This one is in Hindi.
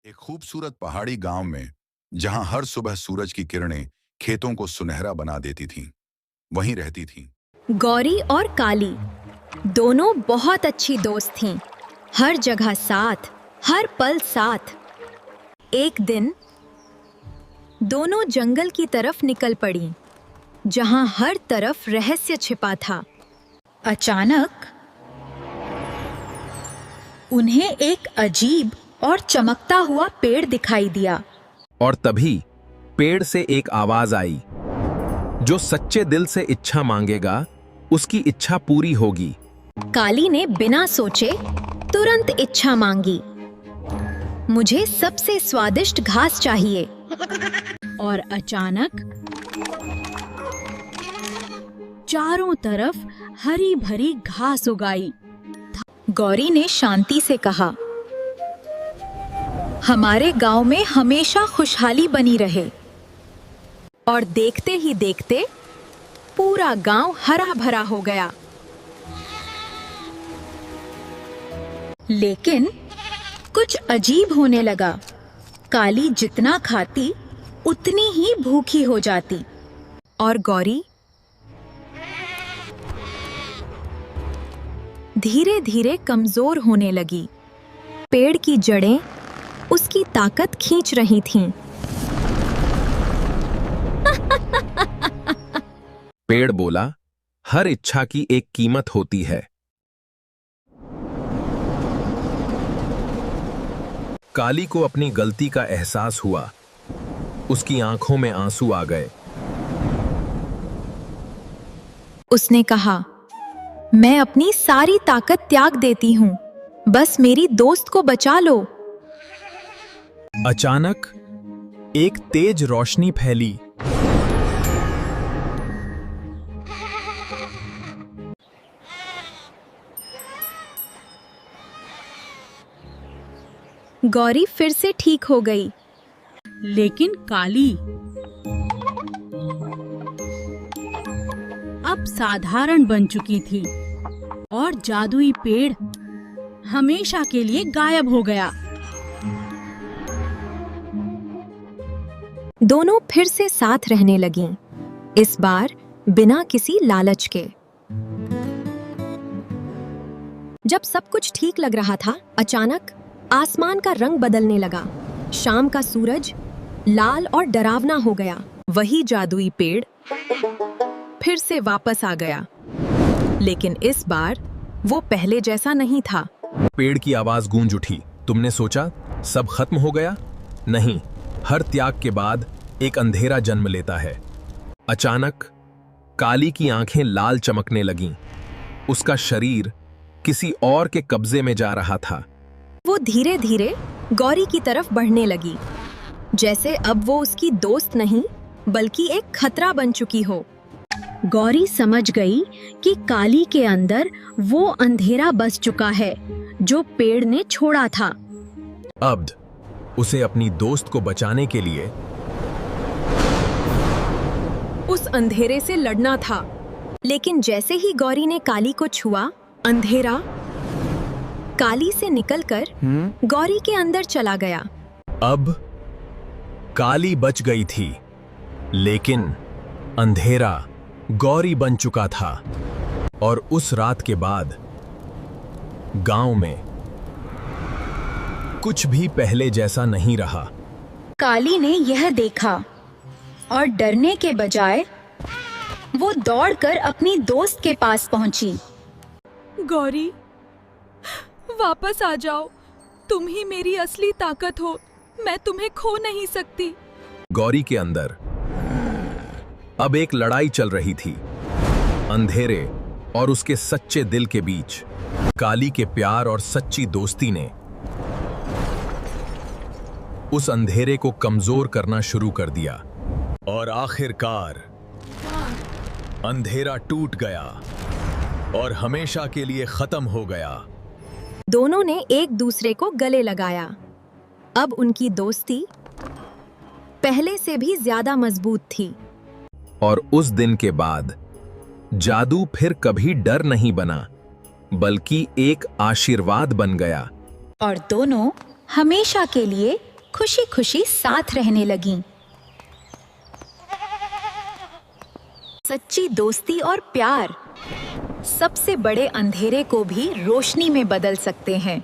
एक खूबसूरत पहाड़ी गांव में जहां हर सुबह सूरज की किरणें खेतों को सुनहरा बना देती थीं, वहीं रहती थीं। गौरी और काली दोनों बहुत अच्छी दोस्त थीं। हर जगह साथ, हर पल साथ। एक दिन दोनों जंगल की तरफ निकल पड़ी, जहां हर तरफ रहस्य छिपा था। अचानक उन्हें एक अजीब और चमकता हुआ पेड़ दिखाई दिया। और तभी पेड़ से एक आवाज आई, जो सच्चे दिल से इच्छा मांगेगा उसकी इच्छा पूरी होगी। काली ने बिना सोचे तुरंत इच्छा मांगी, मुझे सबसे स्वादिष्ट घास चाहिए। और अचानक चारों तरफ हरी भरी घास उगाई। गौरी ने शांति से कहा, हमारे गांव में हमेशा खुशहाली बनी रहे। और देखते ही देखते पूरा गांव हरा भरा हो गया। लेकिन कुछ अजीब होने लगा। काली जितना खाती उतनी ही भूखी हो जाती। और गौरी धीरे धीरे कमजोर होने लगी। पेड़ की जड़ें उसकी ताकत खींच रही थीं। पेड़ बोला, हर इच्छा की एक कीमत होती है। काली को अपनी गलती का एहसास हुआ। उसकी आंखों में आंसू आ गए। उसने कहा, मैं अपनी सारी ताकत त्याग देती हूँ, बस मेरी दोस्त को बचा लो। अचानक एक तेज रोशनी फैली। गौरी फिर से ठीक हो गई। लेकिन काली अब साधारण बन चुकी थी और जादुई पेड़ हमेशा के लिए गायब हो गया। दोनों फिर से साथ रहने लगीं, इस बार बिना किसी लालच के। जब सब कुछ ठीक लग रहा था, अचानक आसमान का रंग बदलने लगा। शाम का सूरज लाल और डरावना हो गया। वही जादुई पेड़ फिर से वापस आ गया, लेकिन इस बार वो पहले जैसा नहीं था। पेड़ की आवाज गूंज उठी। तुमने सोचा सब खत्म हो गया? नहीं, हर त्याग के बाद एक अंधेरा जन्म लेता है। अचानक काली की आंखें लाल चमकने लगीं। उसका शरीर किसी और के कब्जे में जा रहा था। वो धीरे धीरे गौरी की तरफ बढ़ने लगी, जैसे अब वो उसकी दोस्त नहीं बल्कि एक खतरा बन चुकी हो। गौरी समझ गई कि काली के अंदर वो अंधेरा बस चुका है जो पेड़ ने छोड़ा था। अब उसे अपनी दोस्त को बचाने के लिए उस अंधेरे से लड़ना था। लेकिन जैसे ही गौरी ने काली को छुआ, अंधेरा काली से निकलकर गौरी के अंदर चला गया। अब काली बच गई थी, लेकिन अंधेरा गौरी बन चुका था। और उस रात के बाद गांव में कुछ भी पहले जैसा नहीं रहा। काली ने यह देखा और डरने के बजाय वो दौड़कर अपनी दोस्त के पास पहुंची। गौरी, वापस आ जाओ, तुम ही मेरी असली ताकत हो, मैं तुम्हें खो नहीं सकती। गौरी के अंदर अब एक लड़ाई चल रही थी, अंधेरे और उसके सच्चे दिल के बीच। काली के प्यार और सच्ची दोस्ती ने उस अंधेरे को कमजोर करना शुरू कर दिया। और आखिरकार अंधेरा टूट गया और हमेशा के लिए खत्म हो गया। दोनों ने एक दूसरे को गले लगाया। अब उनकी दोस्ती पहले से भी ज्यादा मजबूत थी। और उस दिन के बाद जादू फिर कभी डर नहीं बना, बल्कि एक आशीर्वाद बन गया। और दोनों हमेशा के लिए खुशी खुशी साथ रहने लगीं। सच्ची दोस्ती और प्यार सबसे बड़े अंधेरे को भी रोशनी में बदल सकते हैं।